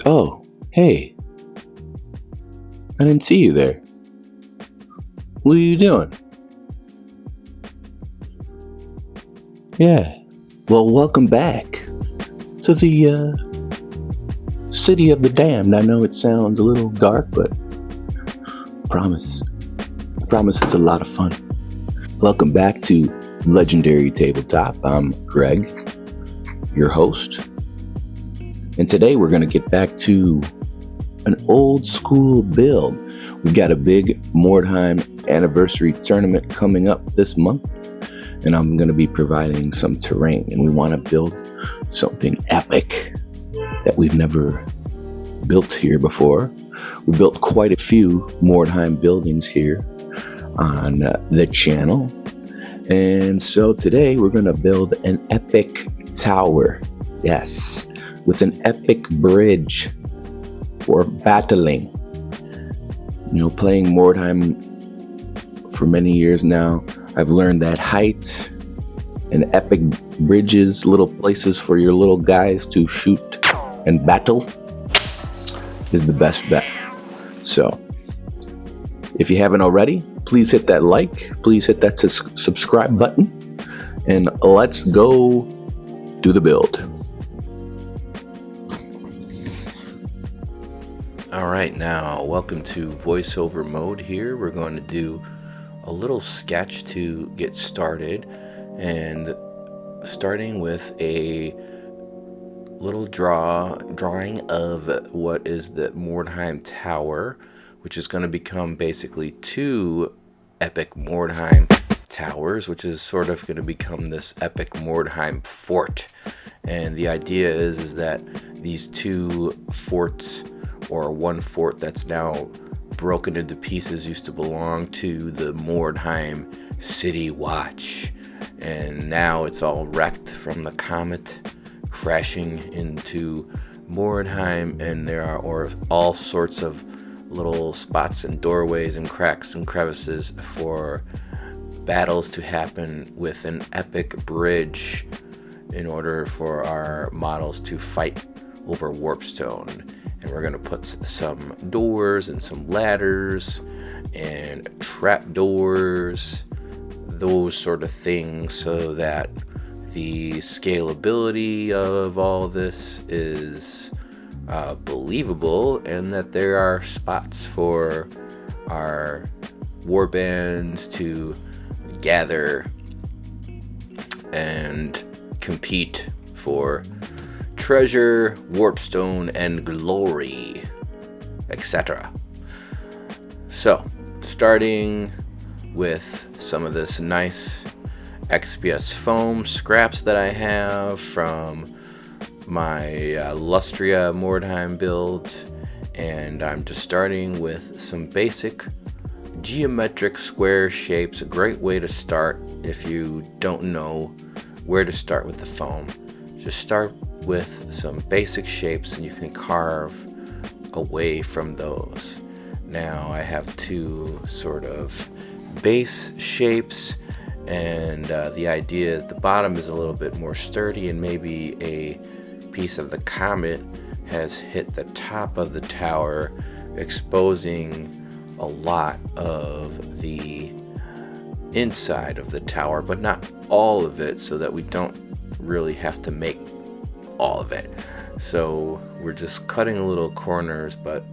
Oh, hey, I didn't see you there. What are you doing? Yeah, well, welcome back to the City of the Damned. I know it sounds a little dark, but promise, promise it's a lot of fun. Welcome back to Legendary Tabletop. I'm Greg, your host, and today we're going to get back to an old school build. We've got a big Mordheim anniversary tournament coming up this month, and I'm going to be providing some terrain, and we want to build something epic that we've never built here before. We built quite a few Mordheim buildings here on the channel, and so today we're going to build an epic tower, yes, with an epic bridge for battling. You know, playing Mordheim for many years now, I've learned that height and epic bridges, little places for your little guys to shoot and battle, is the best bet. So, if you haven't already, please hit that like, please hit that subscribe button, and let's go do the build. Alright, now welcome to voiceover mode here. We're going to do a little sketch to get started, and starting with a little drawing of what is the Mordheim Tower, which is going to become basically two epic Mordheim towers, which is sort of going to become this epic Mordheim fort. And the idea is that these two forts, or one fort that's now broken into pieces, used to belong to the Mordheim City Watch, and now it's all wrecked from the comet crashing into Mordheim, and there are all sorts of little spots and doorways and cracks and crevices for battles to happen with an epic bridge in order for our models to fight over warpstone. And we're going to put some doors and some ladders and trap doors, those sort of things, so that the scalability of all this is believable, and that there are spots for our warbands to gather and compete for treasure, warpstone, and glory, etc. So, starting with some of this nice XPS foam scraps that I have from my Lustria Mordheim build, and I'm just starting with some basic geometric square shapes. A great way to start if you don't know where to start with the foam. Just start with some basic shapes and you can carve away from those. Now I have two sort of base shapes, and the idea is the bottom is a little bit more sturdy, and maybe a piece of the comet has hit the top of the tower, exposing a lot of the inside of the tower, but not all of it, so that we don't really have to make all of it. So we're just cutting little corners, but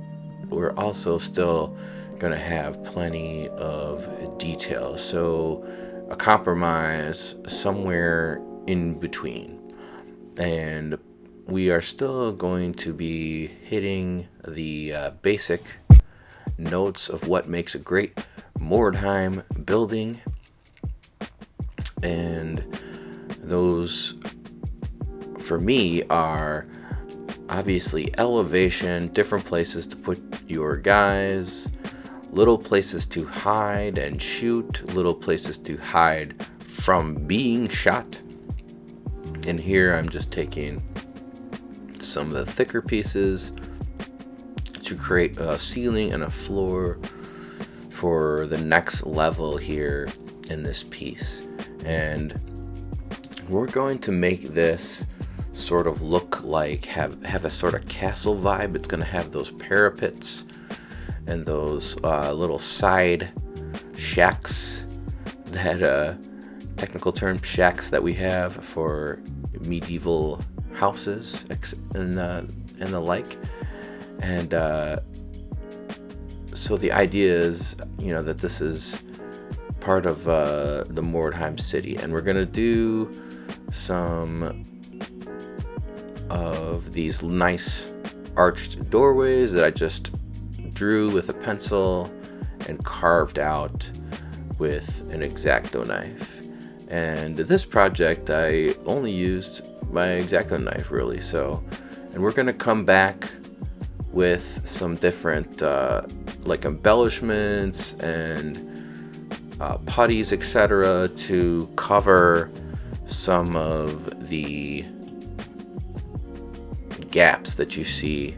we're also still going to have plenty of detail. So a compromise somewhere in between. And we are still going to be hitting the basic notes of what makes a great Mordheim building. And those, for me, are obviously elevation, different places to put your guys, little places to hide and shoot, little places to hide from being shot. And here I'm just taking some of the thicker pieces to create a ceiling and a floor for the next level here in this piece. And we're going to make this sort of look like, have a sort of castle vibe. It's going to have those parapets and those little side shacks, that technical term, shacks that we have for medieval houses and the like. And so the idea is, that this is part of the Mordheim city, and we're gonna do some of these nice arched doorways that I just drew with a pencil and carved out with an X-Acto knife. And this project I only used my X-Acto knife, really. And we're gonna come back with some different like embellishments and putties, etc., to cover some of the gaps that you see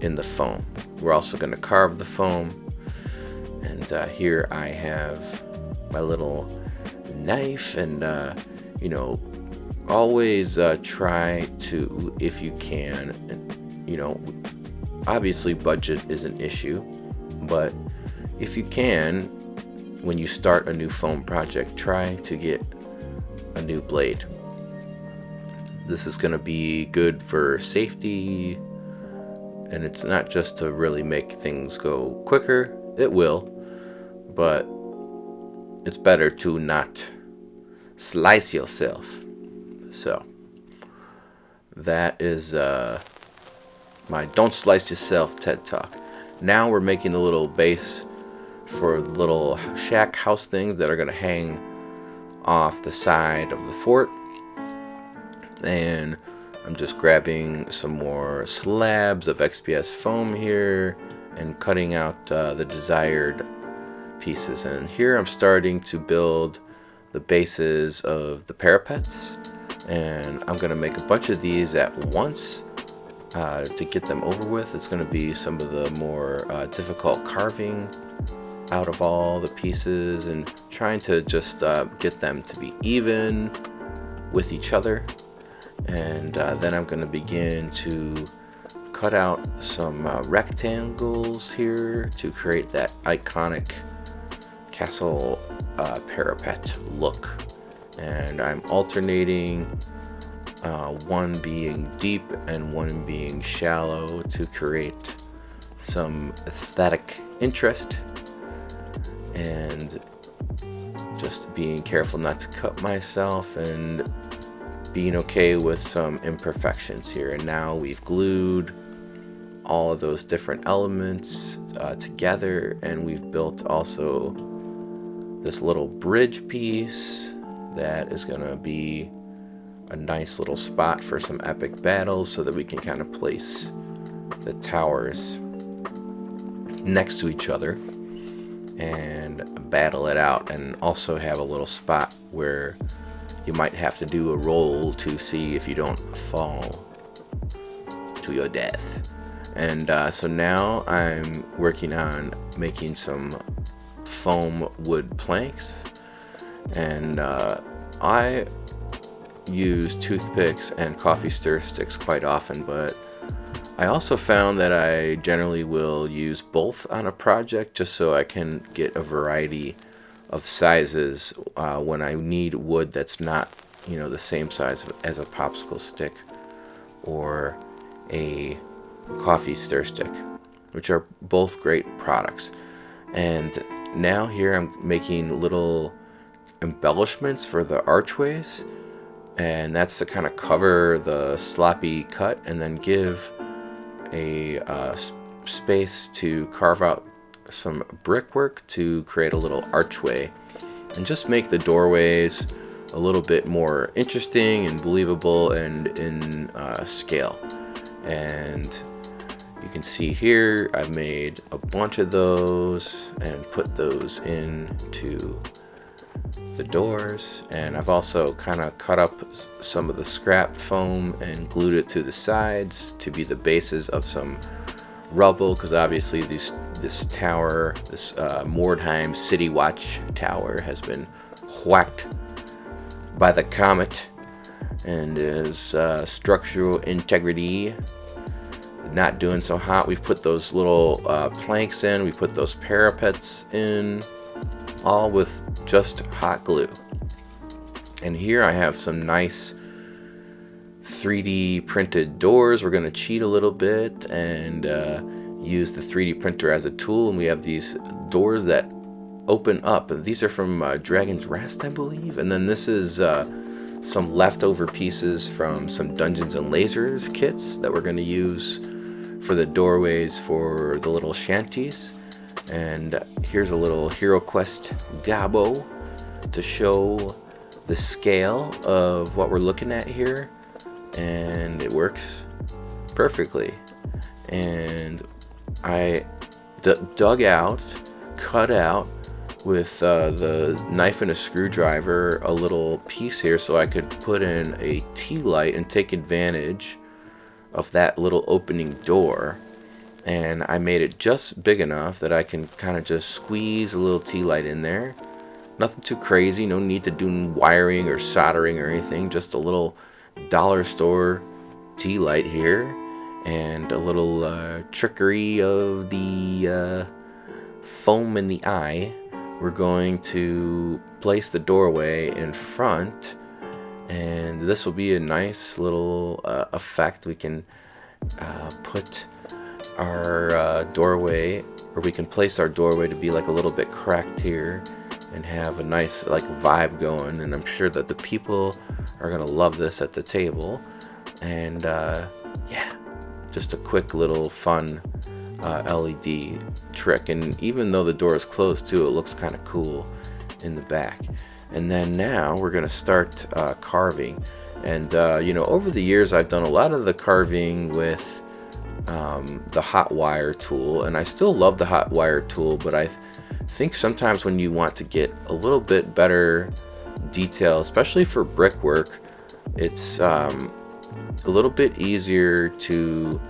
in the foam. We're also going to carve the foam, and here I have my little knife, and always try to, if you can, obviously budget is an issue, but if you can, when you start a new foam project, try to get a new blade. This is going to be good for safety, and it's not just to really make things go quicker. It will, but it's better to not slice yourself. So that is my Don't Slice Yourself TED Talk. Now we're making the little base for little shack house things that are going to hang off the side of the fort. And I'm just grabbing some more slabs of XPS foam here and cutting out the desired pieces. And here I'm starting to build the bases of the parapets, and I'm going to make a bunch of these at once to get them over with. It's going to be some of the more difficult carving out of all the pieces, and trying to just get them to be even with each other. And then I'm going to begin to cut out some rectangles here to create that iconic castle parapet look. And I'm alternating one being deep and one being shallow to create some aesthetic interest, and just being careful not to cut myself and being okay with some imperfections here. And now we've glued all of those different elements together, and we've built also this little bridge piece that is going to be a nice little spot for some epic battles, so that we can kind of place the towers next to each other and battle it out, and also have a little spot where you might have to do a roll to see if you don't fall to your death. And so now I'm working on making some foam wood planks, and I use toothpicks and coffee stir sticks quite often, but I also found that I generally will use both on a project, just so I can get a variety of sizes when I need wood that's not, the same size as a popsicle stick or a coffee stir stick, which are both great products. And now here I'm making little embellishments for the archways, and that's to kind of cover the sloppy cut and then give a space to carve out some brickwork to create a little archway, and just make the doorways a little bit more interesting and believable and in scale. And you can see here I've made a bunch of those and put those into the doors, and I've also kind of cut up some of the scrap foam and glued it to the sides to be the bases of some rubble, because obviously this tower, this Mordheim City Watch Tower, has been whacked by the comet, and is structural integrity. Not doing so hot. We've put those little planks in, we put those parapets in, all with just hot glue. And here I have some nice 3D printed doors. We're going to cheat a little bit and use the 3D printer as a tool, and we have these doors that open up. These are from Dragon's Rest, I believe. And then this is some leftover pieces from some Dungeons and Lasers kits that we're going to use for the doorways for the little shanties. And here's a little Hero Quest Gabo to show the scale of what we're looking at here, and it works perfectly. And I dug out, cut out with the knife and a screwdriver a little piece here so I could put in a tea light and take advantage of that little opening door. And I made it just big enough that I can kind of just squeeze a little tea light in there. Nothing too crazy, no need to do wiring or soldering or anything, just a little dollar store tea light here, and a little trickery of the foam in the eye. We're going to place the doorway in front, and this will be a nice little effect. We can put our doorway, or we can place our doorway to be like a little bit cracked here and have a nice like vibe going. And I'm sure that the people are gonna love this at the table. And yeah, just a quick little fun LED trick. And even though the door is closed too, it looks kind of cool in the back. And then now we're gonna start carving. And you know, over the years I've done a lot of the carving with the hot wire tool, and I still love the hot wire tool, but I think sometimes when you want to get a little bit better detail, especially for brickwork, it's a little bit easier to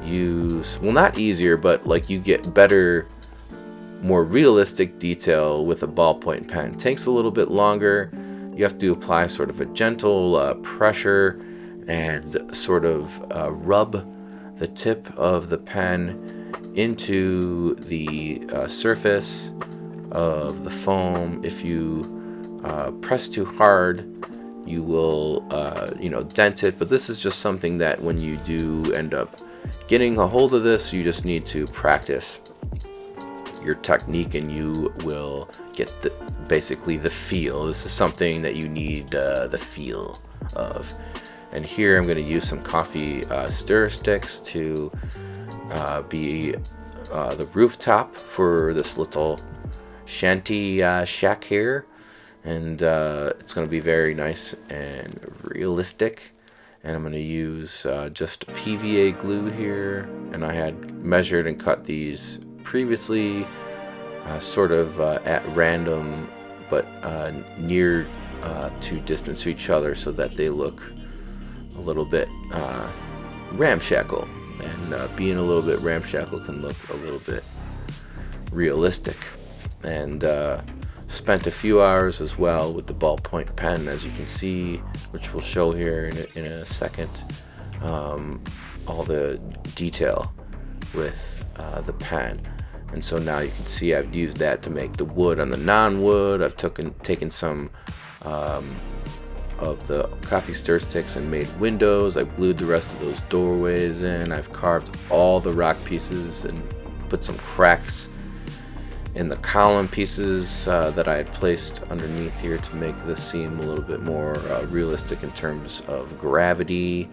use, well, not easier, but like you get better, more realistic detail with a ballpoint pen. It takes a little bit longer. You have to apply sort of a gentle pressure and sort of rub the tip of the pen into the surface of the foam. If you press too hard, you will you know, dent it. But this is just something that when you do end up getting a hold of this, you just need to practice your technique and you will get basically the feel. This is something that you need the feel of. And here I'm going to use some coffee stir sticks to be the rooftop for this little shanty shack here. And it's going to be very nice and realistic. And I'm going to use just PVA glue here. And I had measured and cut these previously, sort of at random, but near to distance to each other so that they look a little bit ramshackle. And being a little bit ramshackle can look a little bit realistic. And spent a few hours as well with the ballpoint pen, as you can see, which we'll show here in a second, all the detail with the pen. And so now you can see I've used that to make the wood on the non-wood. I've taken some of the coffee stir sticks and made windows. I've glued the rest of those doorways in. I've carved all the rock pieces and put some cracks in the column pieces that I had placed underneath here to make this seem a little bit more realistic in terms of gravity.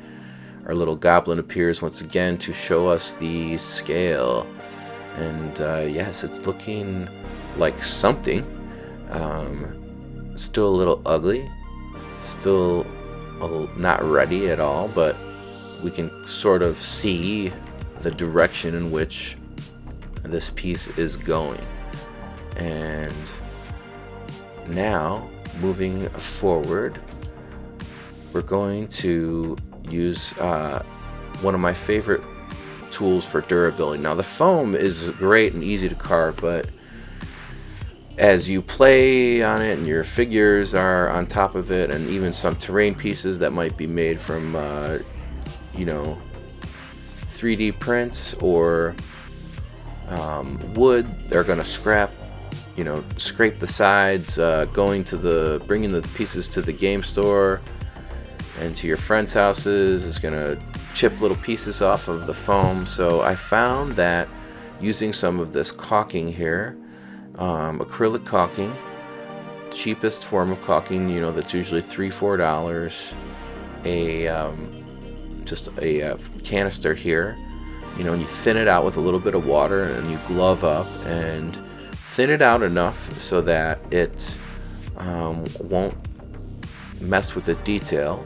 Our little goblin appears once again to show us the scale. And yes, it's looking like something. Still a little ugly, still not ready at all, but we can sort of see the direction in which this piece is going. And now, moving forward, we're going to use one of my favorite tools for durability. Now, the foam is great and easy to carve, but as you play on it and your figures are on top of it, and even some terrain pieces that might be made from 3D prints or wood, they're going to scrape the sides, bringing the pieces to the game store and to your friends' houses is going to chip little pieces off of the foam. So I found that using some of this caulking here, acrylic caulking, cheapest form of caulking, that's usually $3-4, just a canister here, and you thin it out with a little bit of water, and you glove up and thin it out enough so that it won't mess with the detail,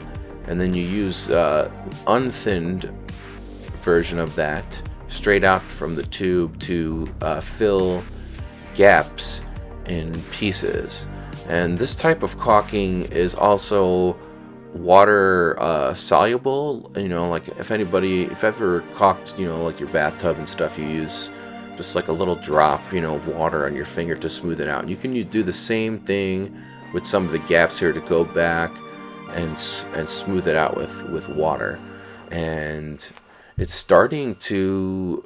and then you use unthinned version of that straight out from the tube to fill gaps in pieces. And this type of caulking is also water soluble. Like if ever caulked, like your bathtub and stuff, you use just like a little drop, of water on your finger to smooth it out. And you can do the same thing with some of the gaps here to go back and smooth it out with water. And it's starting to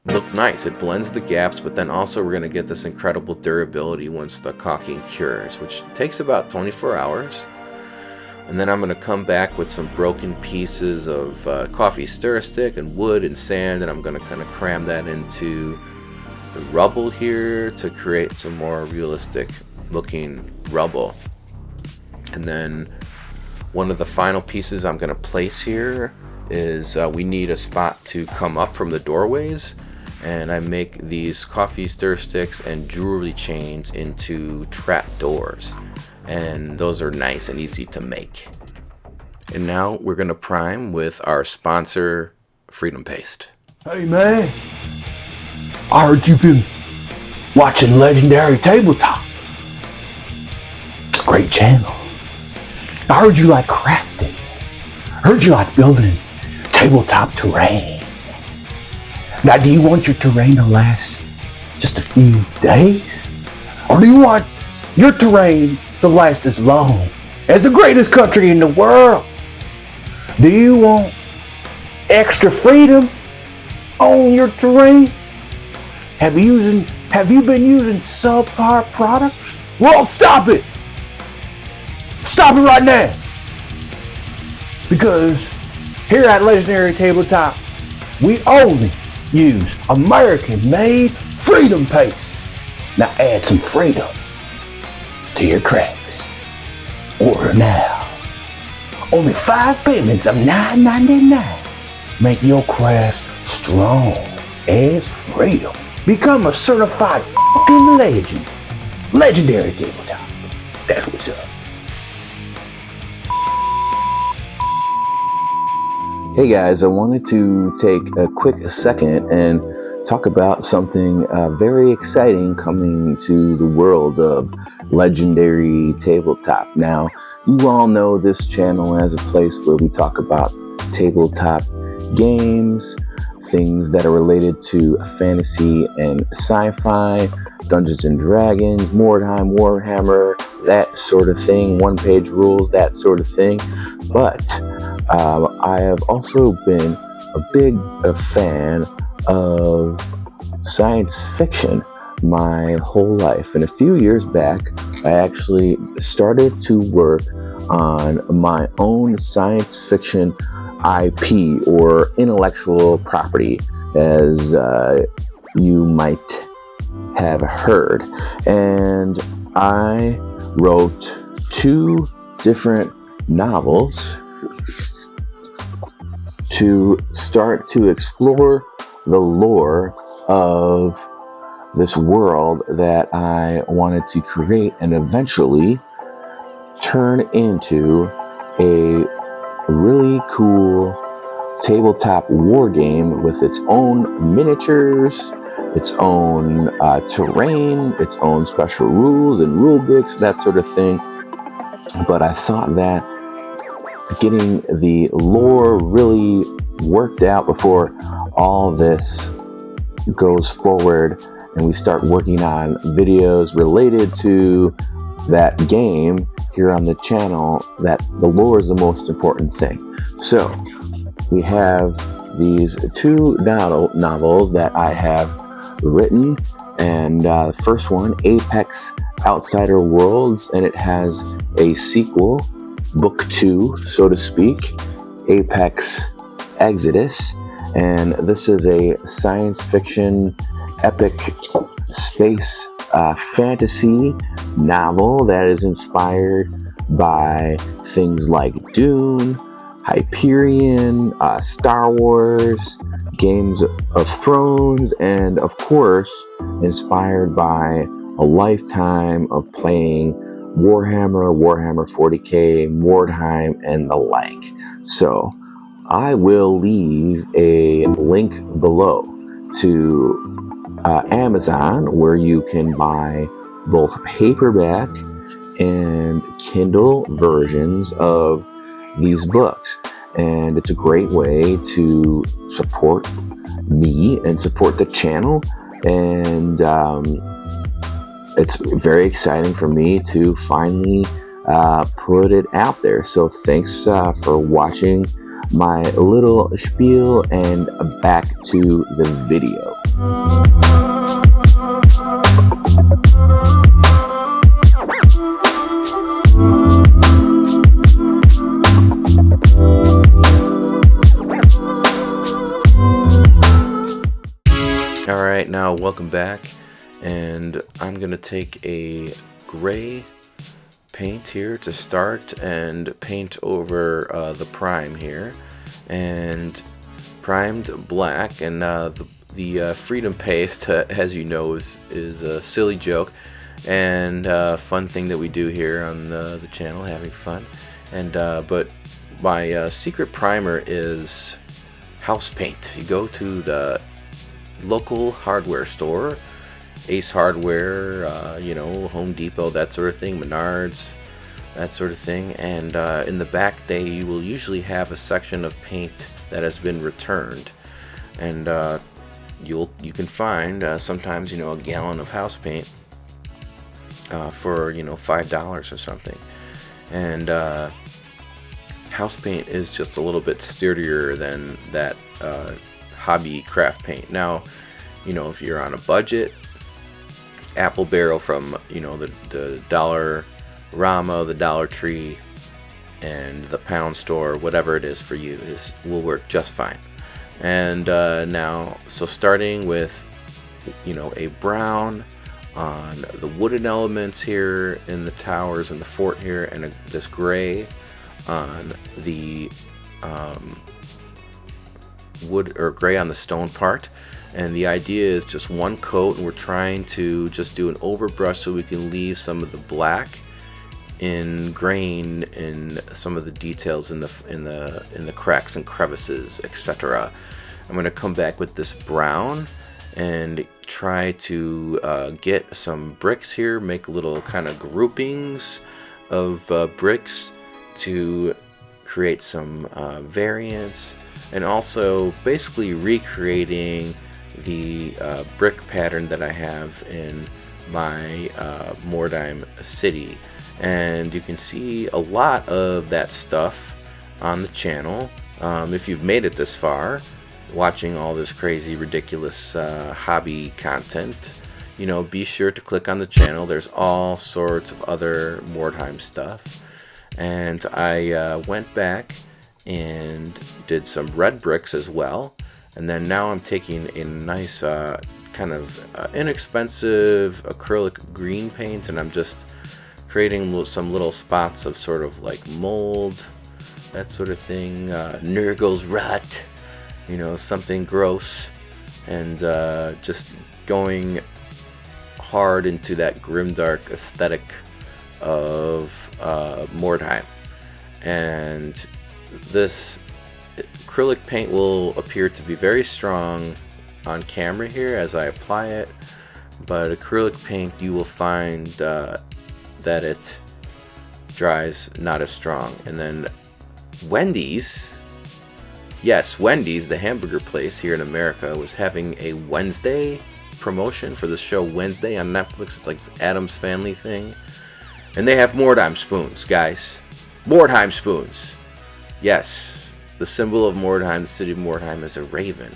look nice. It blends the gaps, but then also we're going to get this incredible durability once the caulking cures, which takes about 24 hours. And then I'm going to come back with some broken pieces of coffee stir stick and wood and sand, and I'm going to kind of cram that into the rubble here to create some more realistic looking rubble. And then one of the final pieces I'm going to place here is we need a spot to come up from the doorways, and I make these coffee stir sticks and jewelry chains into trap doors, and those are nice and easy to make. And now we're going to prime with our sponsor, Freedom Paste. Hey man, I heard you've been watching Legendary Tabletop. It's a great channel. I heard you like crafting. I heard you like building tabletop terrain. Now, do you want your terrain to last just a few days? Or do you want your terrain to last as long as the greatest country in the world? Do you want extra freedom on your terrain? Have you been using subpar products? Well, stop it! Stop it right now! Because here at Legendary Tabletop, we only use American-made Freedom Paste. Now add some freedom to your crafts. Order now. Only 5 payments of $9.99 make your crafts strong as freedom. Become a certified fucking legend. Legendary Tabletop. That's what's up. Hey guys, I wanted to take a quick second and talk about something very exciting coming to the world of Legendary Tabletop. Now, you all know this channel as a place where we talk about tabletop games, things that are related to fantasy and sci-fi, Dungeons and Dragons, Mordheim, Warhammer, that sort of thing, one-page rules, that sort of thing. But I have also been a big fan of science fiction my whole life. And a few years back, I actually started to work on my own science fiction IP, or intellectual property, as you might have heard. And I wrote 2 different novels to start to explore the lore of this world that I wanted to create and eventually turn into a really cool tabletop war game with its own miniatures, its own terrain, its own special rules and rule books, that sort of thing. But I thought that getting the lore really worked out before all this goes forward and we start working on videos related to that game here on the channel, that the lore is the most important thing. So we have these two novels that I have written, and the first one, Apex Outsider Worlds, and it has a sequel, book 2, so to speak, Apex Exodus, and this is a science fiction epic space fantasy novel that is inspired by things like Dune, Hyperion, Star Wars, Games of Thrones, and of course inspired by a lifetime of playing Warhammer, Warhammer 40k, Mordheim, and the like. So I will leave a link below to Amazon, where you can buy both paperback and Kindle versions of these books. And it's a great way to support me and support the channel. And it's very exciting for me to finally put it out there. So thanks for watching my little spiel, and back to the video. Alright, now welcome back, and I'm going to take a gray paint here to start and paint over the prime here, and primed black, and the freedom paste, as you know, is a silly joke and fun thing that we do here on the channel, having fun. And but my secret primer is house paint. You go to the local hardware store, Ace Hardware, you know, Home Depot, that sort of thing, Menards, that sort of thing, and in the back you will usually have a section of paint that has been returned, and you can find sometimes, you know, a gallon of house paint for, you know, $5 or something. And house paint is just a little bit sturdier than that hobby craft paint. Now, you know, if you're on a budget, apple barrel from, you know, the Dollarama, the Dollar Tree, and the pound store, whatever it is for you, will work just fine. And now, so starting with, you know, a brown on the wooden elements here in the towers and the fort here, and this gray on the wood, or gray on the stone part. And the idea is just one coat, and we're trying to just do an overbrush so we can leave some of the black in grain in some of the details in the cracks and crevices, etc. I'm going to come back with this brown and try to get some bricks here, make little kind of groupings of bricks to create some variance, and also basically recreating the brick pattern that I have in my Mordheim city. And you can see a lot of that stuff on the channel. If you've made it this far, watching all this crazy, ridiculous hobby content, you know, be sure to click on the channel. There's all sorts of other Mordheim stuff. And I went back and did some red bricks as well. And then now I'm taking a nice kind of inexpensive acrylic green paint, and I'm just creating some little spots of sort of like mold, that sort of thing, Nurgle's rot, you know, something gross, and just going hard into that grimdark aesthetic of Mordheim. And this acrylic paint will appear to be very strong on camera here as I apply it, but acrylic paint, you will find that it dries not as strong. And then Wendy's, yes, Wendy's, the hamburger place here in America, was having a Wednesday promotion for this show Wednesday on Netflix. It's like this Addams Family thing. And they have Mordheim spoons, guys. Mordheim spoons. Yes, the symbol of Mordheim, the city of Mordheim, is a raven.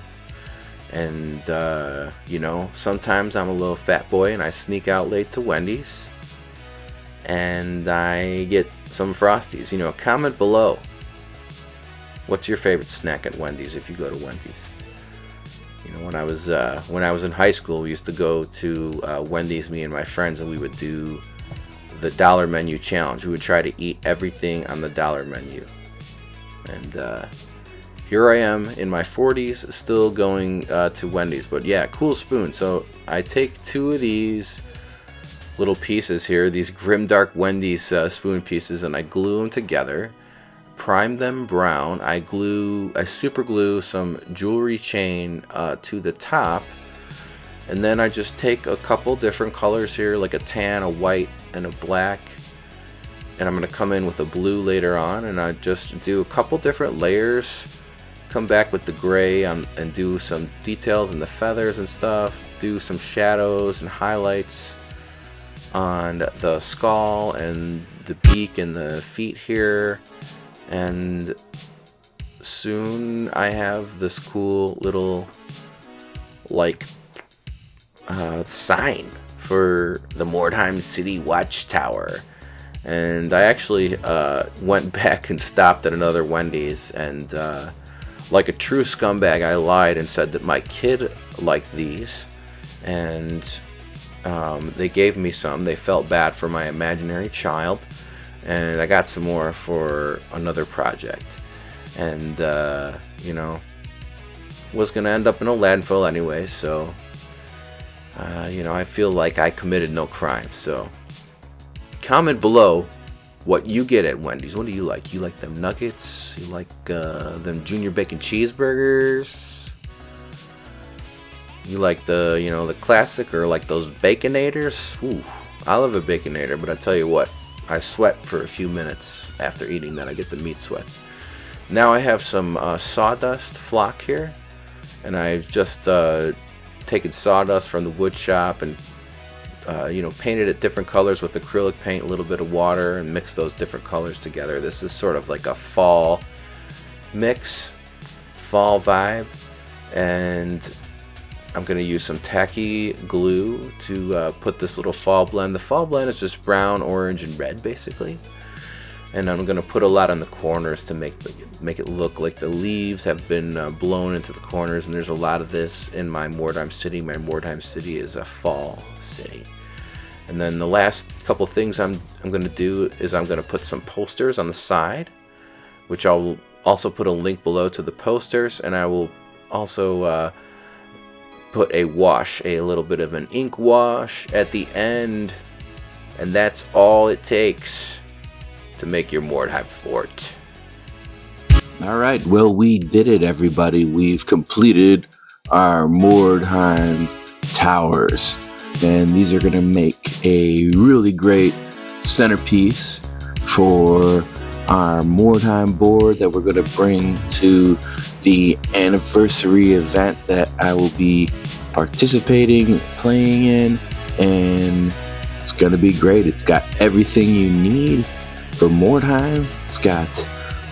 And, sometimes I'm a little fat boy and I sneak out late to Wendy's. And I get some Frosties. Comment below. What's your favorite snack at Wendy's if you go to Wendy's? When I was in high school, we used to go to Wendy's, me and my friends, and we would do the dollar menu challenge. We would try to eat everything on the dollar menu. And here I am in my 40s, still going to Wendy's. But yeah, cool spoon. So I take 2 of these little pieces here, these grimdark Wendy's spoon pieces, and I glue them together. Prime them brown. I super glue some jewelry chain to the top, and then I just take a couple different colors here, like a tan, a white, and a black, and I'm gonna come in with a blue later on, and I just do a couple different layers, come back with the gray and do some details in the feathers and stuff, do some shadows and highlights on the skull and the beak and the feet here. And soon I have this cool little sign for the Mordheim City Watchtower. And I actually went back and stopped at another Wendy's, and like a true scumbag, I lied and said that my kid liked these, and they gave me some. They felt bad for my imaginary child. And I got some more for another project. And, was going to end up in a landfill anyway. So, I feel like I committed no crime. So, comment below what you get at Wendy's. What do you like? You like them nuggets? You like them junior bacon cheeseburgers? You like the classic, or like those Baconators? Ooh, I love a Baconator, but I tell you what. I sweat for a few minutes after eating that. I get the meat sweats. Now I have some sawdust flock here, and I've just taken sawdust from the wood shop and painted it different colors with acrylic paint, a little bit of water, and mixed those different colors together. This is sort of like a fall mix, fall vibe, and I'm going to use some tacky glue to put this little fall blend. The fall blend is just brown, orange, and red, basically. And I'm going to put a lot on the corners to make it look like the leaves have been blown into the corners. And there's a lot of this in my Mordheim City. My Mordheim City is a fall city. And then the last couple things I'm going to do is I'm going to put some posters on the side, which I'll also put a link below to the posters. And I will also put a little bit of an ink wash at the end, and that's all it takes to make your Mordheim fort. All right, well, we did it, everybody. We've completed our Mordheim towers, and these are going to make a really great centerpiece for our Mordheim board that we're going to bring to the anniversary event that I will be participating, playing in, and it's going to be great. It's got everything you need for Mordheim. It's got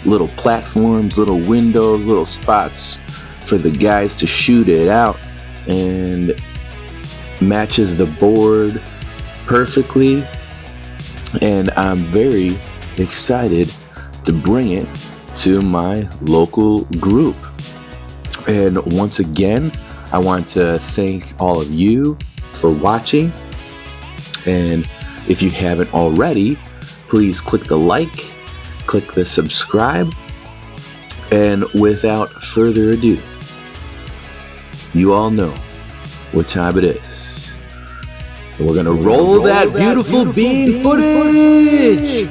little platforms, little windows, little spots for the guys to shoot it out, and matches the board perfectly. And I'm very excited to bring it to my local group. And once again, I want to thank all of you for watching. And if you haven't already, please click the like, click the subscribe. And without further ado, you all know what time it is. And we're going to roll that beautiful bean footage.